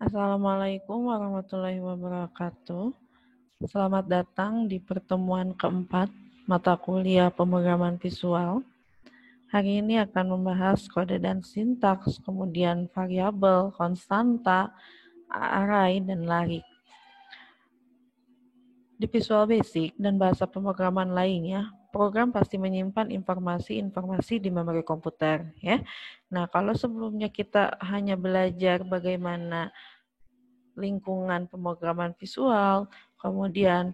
Assalamualaikum warahmatullahi wabarakatuh. Selamat datang di pertemuan keempat mata kuliah pemrograman visual. Hari ini akan membahas kode dan sintaks, kemudian variabel, konstanta, array, dan larik. Di Visual Basic dan bahasa pemrograman lainnya, program pasti menyimpan informasi-informasi di memori komputer, ya. Nah, kalau sebelumnya kita hanya belajar bagaimana lingkungan pemrograman visual, kemudian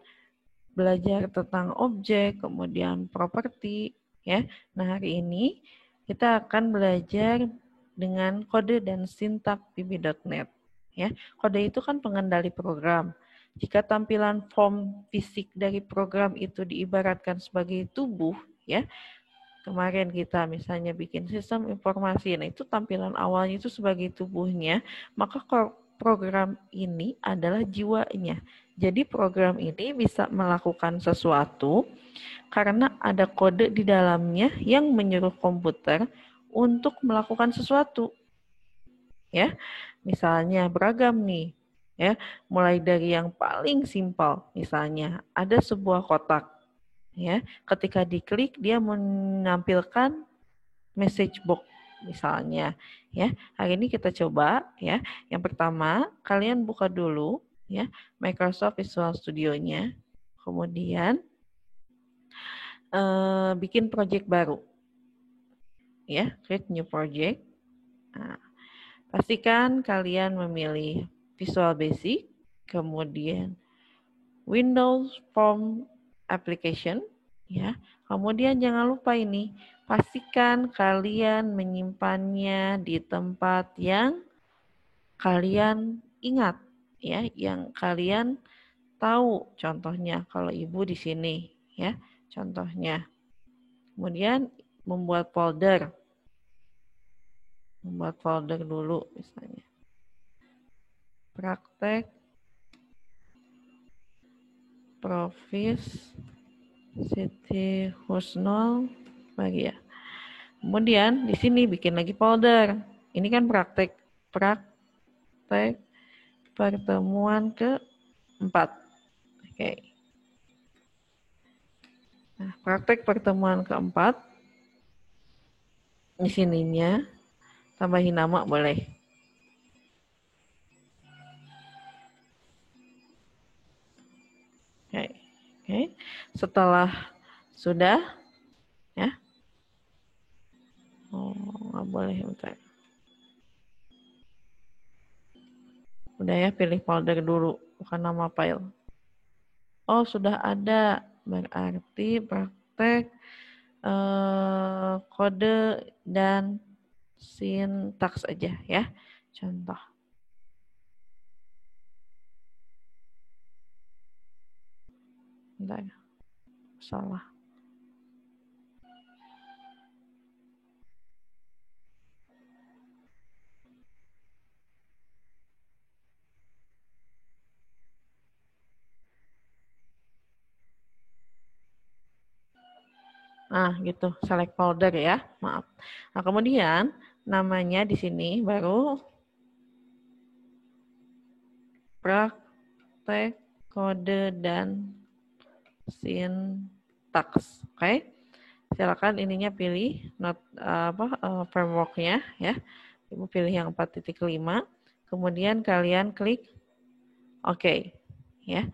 belajar tentang objek, kemudian properti, ya. Nah, hari ini kita akan belajar dengan kode dan sintak VB.NET, ya. Kode itu kan pengendali program. Jika tampilan form fisik dari program itu diibaratkan sebagai tubuh, ya. Kemarin kita misalnya bikin sistem informasi, nah itu tampilan awalnya itu sebagai tubuhnya, maka program ini adalah jiwanya. Jadi program ini bisa melakukan sesuatu karena ada kode di dalamnya yang menyuruh komputer untuk melakukan sesuatu. Ya, misalnya beragam nih, ya, mulai dari yang paling simpel, misalnya ada sebuah kotak, ya, ketika diklik dia menampilkan message box misalnya, ya. Hari ini kita coba, ya. Yang pertama, kalian buka dulu, ya, Microsoft Visual Studio-nya. Kemudian bikin project baru, ya, create new project. Nah, pastikan kalian memilih Visual Basic, kemudian Windows Form Application, ya. Kemudian jangan lupa ini, pastikan kalian menyimpannya di tempat yang kalian ingat, ya, yang kalian tahu. Contohnya kalau ibu di sini, ya, contohnya. Kemudian membuat folder dulu misalnya. Praktek Profis Siti Husnul Bagia. Kemudian di sini bikin lagi folder. Ini kan praktek pertemuan keempat. Oke. Nah, praktek pertemuan keempat. Di sininya tambahin nama boleh. Oke. Setelah sudah, ya. Oh, nggak boleh, bentar. Udah ya, pilih folder dulu, bukan nama file. Oh, sudah ada. Berarti praktek kode dan sintaks aja, ya. Contoh. Bentar. Salah. Nah, gitu. Select folder ya. Maaf. Nah, kemudian namanya di sini baru praktek kode dan sintaks. Oke. Silakan ininya pilih frameworknya ya. Ibu pilih yang 4.5. Kemudian kalian klik OK. Ya.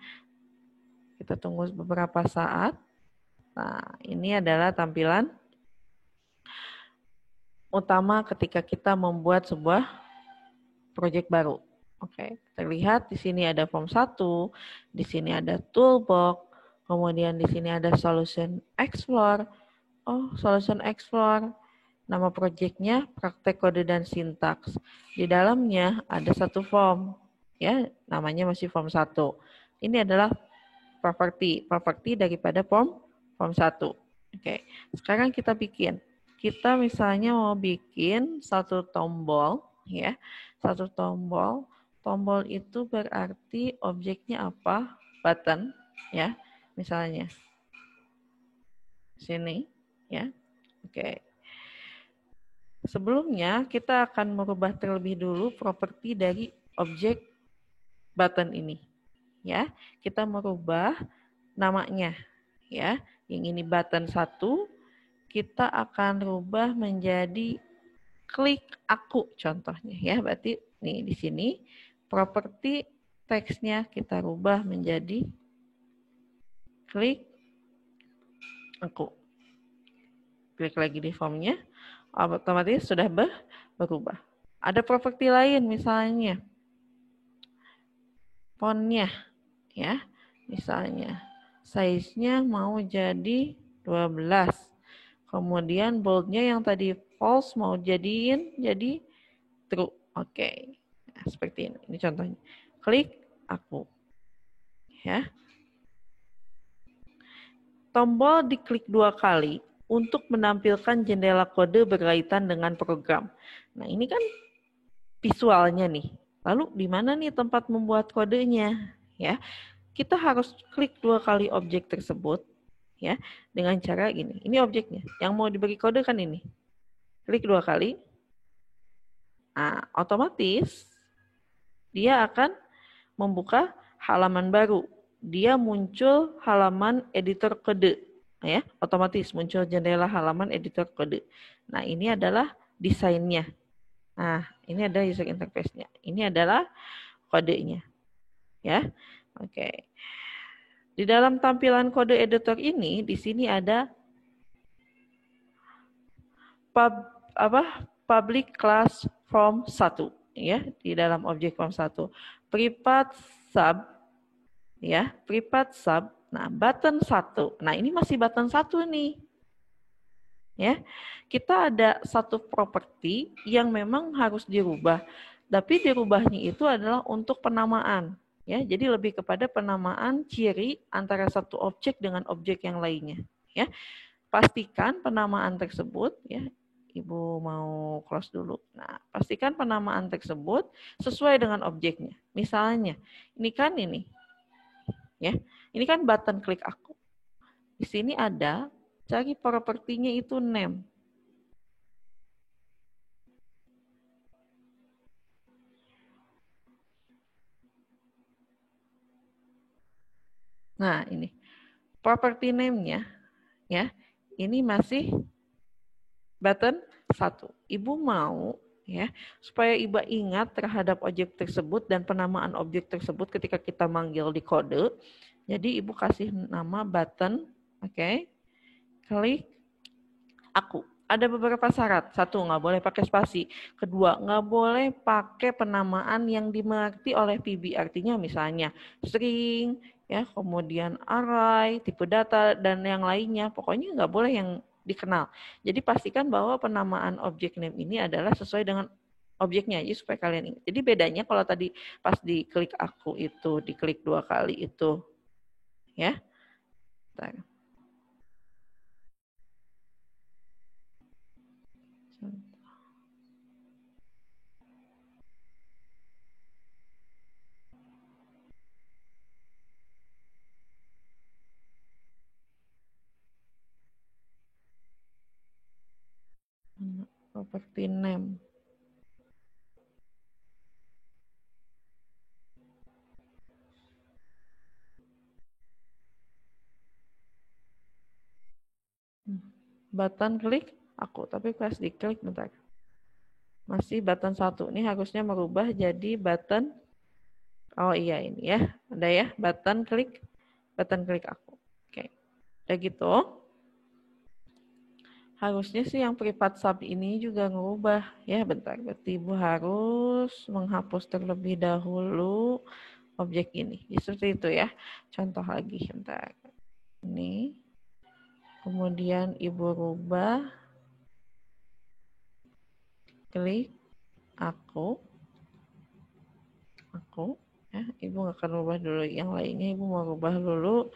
Kita tunggu beberapa saat. Nah, ini adalah tampilan utama ketika kita membuat sebuah proyek baru. Oke, terlihat di sini ada form 1, di sini ada toolbox, kemudian di sini ada solution explore. Oh, solution explore. Nama proyeknya praktek kode dan sintaks. Di dalamnya ada satu form, ya, namanya masih form 1. Ini adalah properti daripada form 1. Oke, sekarang kita bikin. Kita misalnya mau bikin satu tombol, ya, satu tombol. Tombol itu berarti objeknya apa? Button, ya, misalnya sini, ya. Oke. Sebelumnya kita akan merubah terlebih dulu properti dari objek button ini. Ya, kita merubah namanya. Ya, yang ini button 1, kita akan rubah menjadi klik aku contohnya ya. Berarti nih di sini properti teksnya kita rubah menjadi klik aku. Klik lagi di formnya, otomatis sudah berubah. Ada properti lain misalnya fontnya ya. Misalnya size-nya mau jadi 12. Kemudian bold-nya yang tadi false mau jadiin jadi true. Oke. Nah, seperti ini. Ini contohnya. Klik aku. Ya. Tombol diklik 2 kali untuk menampilkan jendela kode berkaitan dengan program. Nah, ini kan visualnya nih. Lalu di mana nih tempat membuat kodenya? Ya. Kita harus klik 2 kali objek tersebut ya dengan cara gini. Ini objeknya. Yang mau diberi kode kan ini. Klik 2 kali. Nah, otomatis dia akan membuka halaman baru. Dia muncul halaman editor kode. Ya, otomatis muncul jendela halaman editor kode. Nah, ini adalah desainnya. Nah, ini ada user interface-nya. Ini adalah kodenya. Ya. Oke. Di dalam tampilan kode editor ini, di sini ada public class form 1 ya, di dalam objek form 1. Private sub ya, private sub. Nah, button 1. Nah, ini masih button 1 nih. Ya. Kita ada satu properti yang memang harus dirubah. Tapi dirubahnya itu adalah untuk penamaan. Ya, jadi lebih kepada penamaan ciri antara satu objek dengan objek yang lainnya. Ya, pastikan penamaan tersebut, ya, Ibu mau close dulu. Nah, pastikan penamaan tersebut sesuai dengan objeknya. Misalnya, ini kan ini, ya, ini kan button klik aku. Di sini ada cari propertinya itu name. Nah, ini property name-nya ya. Ini masih button 1. Ibu mau ya supaya Ibu ingat terhadap objek tersebut dan penamaan objek tersebut ketika kita manggil di kode. Jadi Ibu kasih nama button, oke. Klik aku. Ada beberapa syarat. 1, nggak boleh pakai spasi. 2, nggak boleh pakai penamaan yang dimengerti oleh PB. Artinya misalnya string, ya, kemudian array, tipe data, dan yang lainnya. Pokoknya nggak boleh yang dikenal. Jadi pastikan bahwa penamaan objek name ini adalah sesuai dengan objeknya aja supaya kalian ingat. Jadi bedanya kalau tadi pas diklik aku itu, diklik 2 kali itu, ya. Bentar. Property name. Button klik aku, tapi pas diklik bentar. Masih button 1. Ini harusnya merubah jadi button. Oh iya ini ya. Ada ya, button klik aku. Oke. Udah gitu. Harusnya sih yang privat sub ini juga ngerubah ya. Bentar, berarti Ibu harus menghapus terlebih dahulu objek ini. Seperti itu ya. Contoh lagi bentar. Ini. Kemudian Ibu rubah klik aku ya. Ibu nggak akan rubah dulu yang lainnya. Ibu mau rubah dulu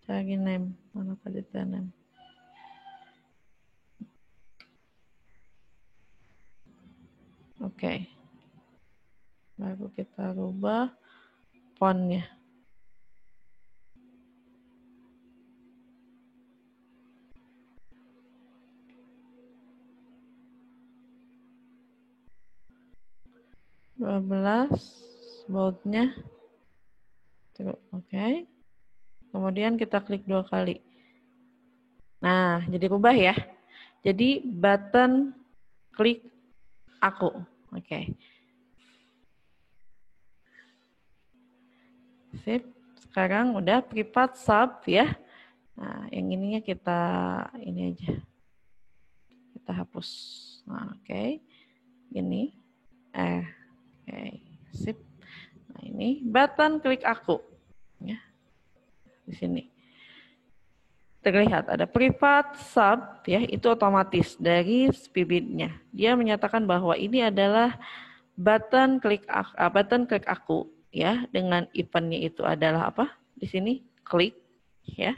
cari name. Mana tadi name? Oke. Baru kita rubah fontnya. Boldnya. Oke. Kemudian kita klik 2 kali. Nah, jadi rubah ya. Jadi button klik aku. Oke. Sip. Sekarang udah privat sub ya. Nah, yang ininya kita ini aja. Kita hapus. Nah, oke. Ini. Oke. Sip. Nah, ini button klik aku. Ya. Di sini. Terlihat ada privat sub ya, itu otomatis dari Spibit-nya. Dia menyatakan bahwa ini adalah button klik aku ya, dengan eventnya itu adalah apa? Di sini klik ya.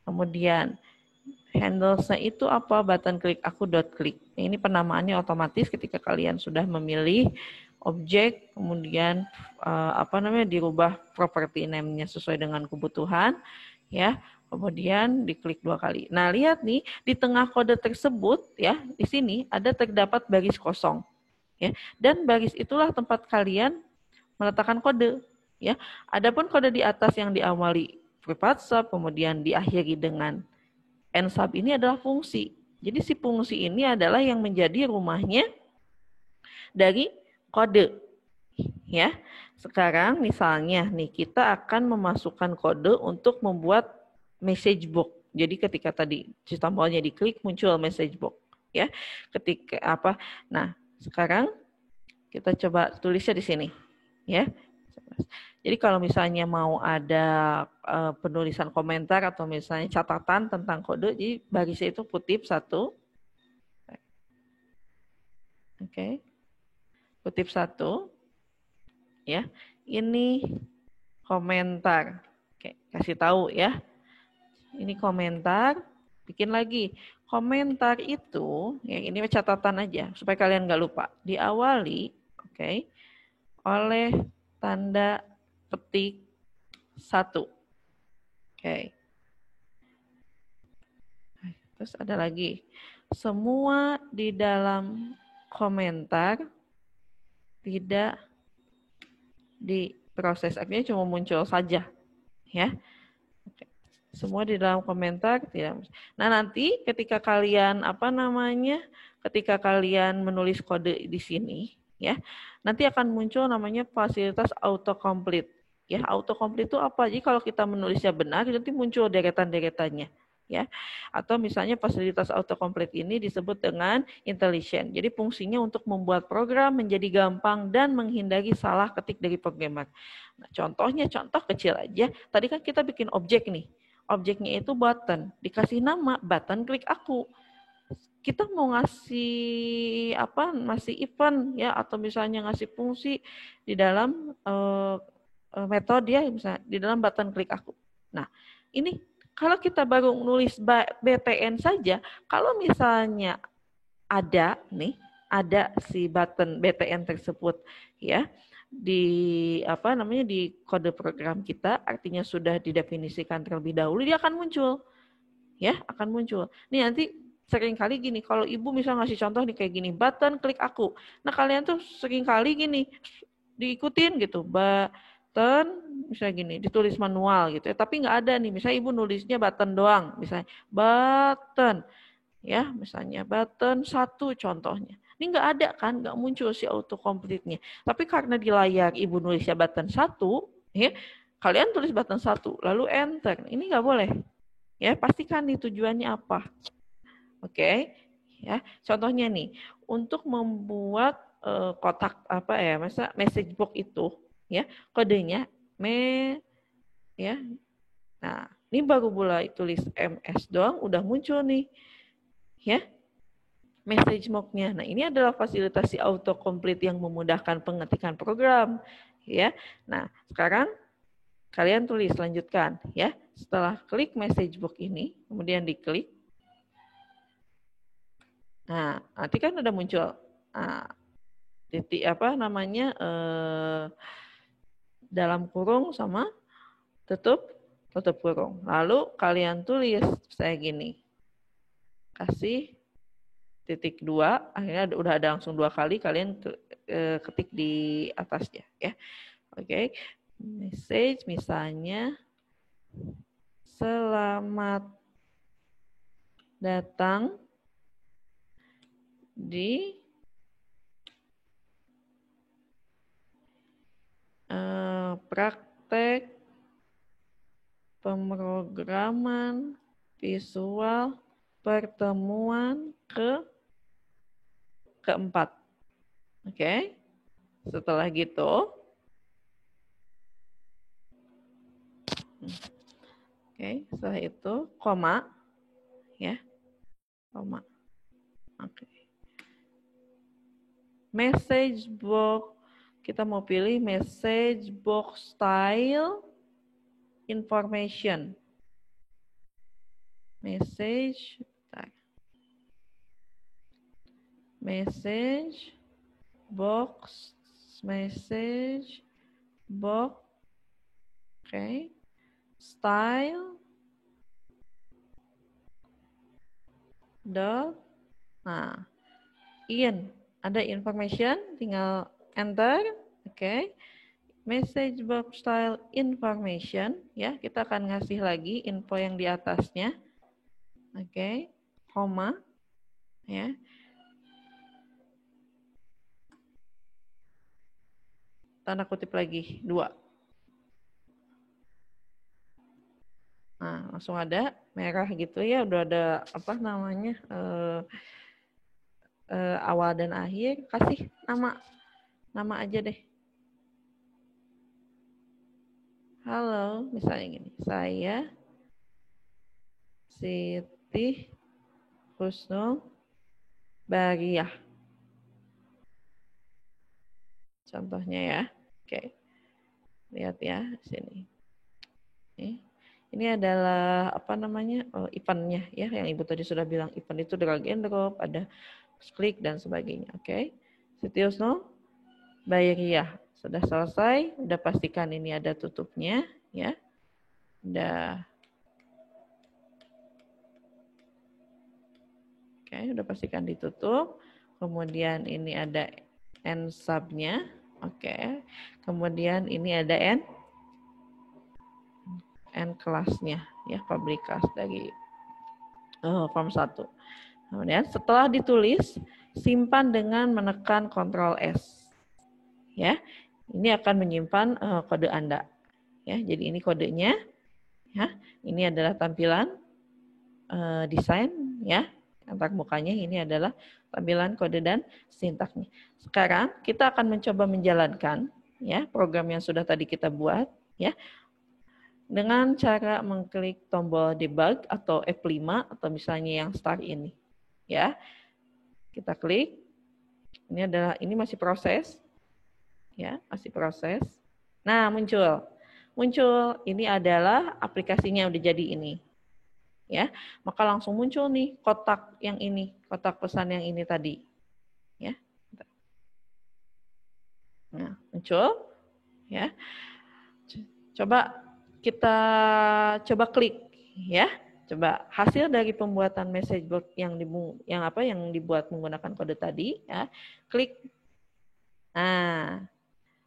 Kemudian handles-nya itu apa? Button klik aku .klik. Ini penamaannya otomatis ketika kalian sudah memilih objek, kemudian dirubah property name-nya sesuai dengan kebutuhan ya. Kemudian diklik 2 kali. Nah, lihat nih di tengah kode tersebut ya, di sini ada terdapat baris kosong ya. Dan baris itulah tempat kalian meletakkan kode ya. Adapun kode di atas yang diawali privat sub kemudian diakhiri dengan end sub ini adalah fungsi. Jadi si fungsi ini adalah yang menjadi rumahnya dari kode ya. Sekarang misalnya nih kita akan memasukkan kode untuk membuat message box. Jadi ketika tadi tombolnya diklik muncul message box ya. Ketika apa? Nah, sekarang kita coba tulisnya di sini ya. Jadi kalau misalnya mau ada penulisan komentar atau misalnya catatan tentang kode, jadi barisnya itu kutip 1. Oke. Kutip 1 ya. Ini komentar. Oke, kasih tahu ya. Ini komentar, bikin lagi. Komentar itu, ya ini catatan aja, supaya kalian nggak lupa. Diawali, oke, oleh tanda petik 1. Oke. Terus ada lagi. Semua di dalam komentar tidak diproses. Artinya cuma muncul saja. Ya. Oke. Semua di dalam komentar tidak. Nah, nanti ketika kalian ketika kalian menulis kode di sini ya, nanti akan muncul namanya fasilitas autocomplete. Ya, autocomplete itu apa? Jadi kalau kita menulisnya benar nanti muncul deretan-deretannya ya. Atau misalnya fasilitas autocomplete ini disebut dengan intelligent. Jadi fungsinya untuk membuat program menjadi gampang dan menghindari salah ketik dari programmer. Nah, contoh kecil aja. Tadi kan kita bikin objek nih. Objeknya itu button, dikasih nama button klik aku. Kita mau ngasih ngasih event ya, atau misalnya ngasih fungsi di dalam metode ya, misalnya di dalam button klik aku. Nah, ini kalau kita baru nulis BTN saja, kalau misalnya ada si button BTN tersebut ya, di kode program kita, artinya sudah didefinisikan terlebih dahulu, dia akan muncul ya, akan muncul. Nih nanti sering kali gini, kalau ibu misalnya ngasih contoh nih kayak gini, button klik aku. Nah kalian tuh sering kali gini diikutin gitu, button misalnya gini, ditulis manual gitu ya, tapi nggak ada nih, misalnya ibu nulisnya button doang, misalnya button ya, misalnya button 1 contohnya. Ini nggak ada kan, nggak muncul si autocomplete-nya. Tapi karena di layar ibu nulisnya button 1, ya, kalian tulis button 1, lalu enter. Ini nggak boleh. Ya, pastikan nih tujuannya apa. Oke, ya. Contohnya nih, untuk membuat kotak message box itu, ya, kodenya ya. Nah, ini baru mulai tulis MS doang, udah muncul nih, ya. Message box-nya. Nah, ini adalah fasilitas si autocomplete yang memudahkan pengetikan program, ya. Nah, sekarang kalian tulis, lanjutkan, ya. Setelah klik message box ini, kemudian diklik. Nah, nanti kan udah muncul. Nah, titik apa namanya dalam kurung sama tutup kurung. Lalu kalian tulis saya gini, kasih titik 2, akhirnya udah ada langsung 2 kali, kalian ketik di atasnya ya. Oke. Message misalnya, selamat datang di praktek pemrograman visual pertemuan keempat. Oke. Setelah gitu, setelah itu koma ya. Koma. Oke. Message box, kita mau pilih message box style information. Message box, oke. Style dot, nah, ada information, tinggal enter, oke. Message box style information, ya, kita akan ngasih lagi info yang di atasnya, oke, koma, ya. Tanda kutip lagi, 2. Nah, langsung ada merah gitu ya, udah ada apa namanya, awal dan akhir. Kasih nama aja deh. Halo, misalnya gini, saya Siti Husnul Bariah. Contohnya ya. Oke. Lihat ya sini. Ini adalah apa namanya? Eventnya ya, yang Ibu tadi sudah bilang. Event itu drag and drop, ada klik dan sebagainya. Oke. Siti Husnul Bariah. Sudah selesai, udah pastikan ini ada tutupnya ya. Udah pastikan ditutup. Kemudian ini ada end sub-nya. Oke. Kemudian ini ada end class-nya ya, public class dari form 1. Kemudian setelah ditulis, simpan dengan menekan Ctrl S. Ya. Ini akan menyimpan kode Anda. Ya, jadi ini kodenya. Ya. Ini adalah tampilan desain ya. Antar mukanya, ini adalah tampilan kode dan sintaknya. Sekarang kita akan mencoba menjalankan ya program yang sudah tadi kita buat ya dengan cara mengklik tombol debug atau F5 atau misalnya yang start ini ya. Kita klik. Ini masih proses ya, masih proses. Nah, muncul ini adalah aplikasinya udah jadi ini. Ya, maka langsung muncul nih kotak yang ini, kotak pesan yang ini tadi. Ya. Nah, muncul ya. Kita coba klik ya. Coba hasil dari pembuatan message board yang dibuat menggunakan kode tadi ya. Klik. Nah,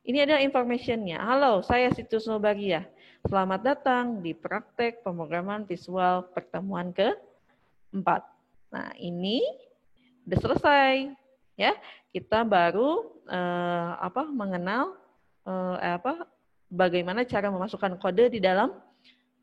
ini adalah information-nya. Halo, saya Siti Husnul Bariah. Selamat datang di praktek pemrograman visual pertemuan ke-4. Nah, ini udah selesai ya. Kita baru mengenal bagaimana cara memasukkan kode di dalam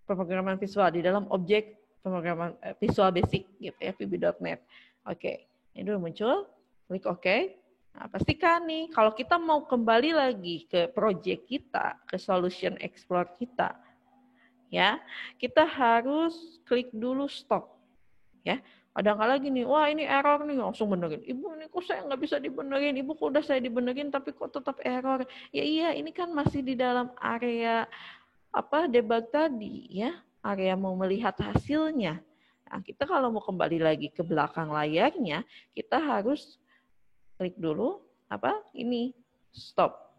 pemrograman visual, di dalam objek pemrograman Visual Basic gitu ya, VB.NET. Oke, ini dulu muncul, klik OK. Nah, pastikan nih kalau kita mau kembali lagi ke project kita, ke solution explore kita, ya, kita harus klik dulu stop, ya. Kadang-kadang gini, wah ini error nih, langsung benerin. Ibu, ini kok saya nggak bisa dibenerin? Ibu, kok udah saya dibenerin tapi kok tetap error? Ya iya, ini kan masih di dalam area debug tadi, ya. Area mau melihat hasilnya. Nah, kita kalau mau kembali lagi ke belakang layarnya, kita harus klik dulu ini stop.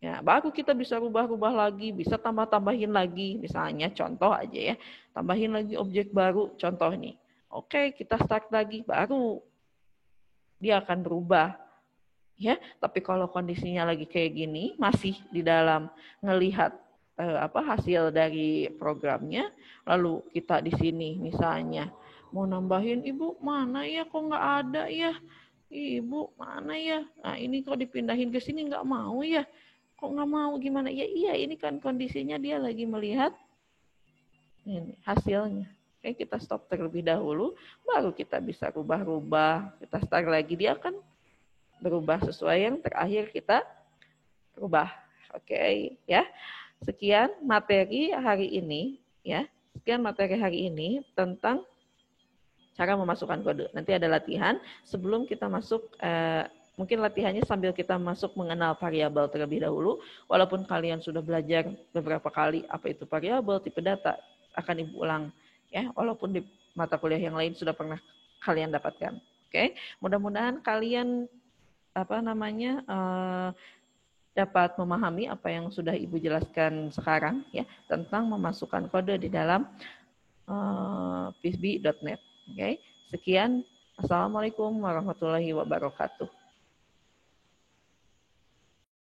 Ya, baru kita bisa rubah-rubah lagi, bisa tambah-tambahin lagi. Misalnya contoh aja ya, tambahin lagi objek baru, contoh nih. Oke, kita start lagi, baru dia akan berubah. Ya, tapi kalau kondisinya lagi kayak gini, masih di dalam ngelihat hasil dari programnya, lalu kita di sini misalnya mau nambahin, ibu mana ya kok nggak ada ya, ibu mana ya, nah ini kok dipindahin ke sini nggak mau ya, kok nggak mau gimana ya, iya ini kan kondisinya dia lagi melihat ini hasilnya. Oke, kita stop terlebih dahulu, baru kita bisa rubah-rubah, kita start lagi, dia akan berubah sesuai yang terakhir kita rubah. Oke, ya. Sekian materi hari ini, ya. Sekian materi hari ini tentang cara memasukkan kode. Nanti ada latihan sebelum kita masuk, mungkin latihannya sambil kita masuk mengenal variabel terlebih dahulu. Walaupun kalian sudah belajar beberapa kali apa itu variabel, tipe data, akan ibu ulang, ya. Walaupun di mata kuliah yang lain sudah pernah kalian dapatkan. Oke, mudah-mudahan kalian dapat memahami apa yang sudah ibu jelaskan sekarang ya tentang memasukkan kode di dalam pisbi.net. Oke, sekian. Assalamualaikum warahmatullahi wabarakatuh.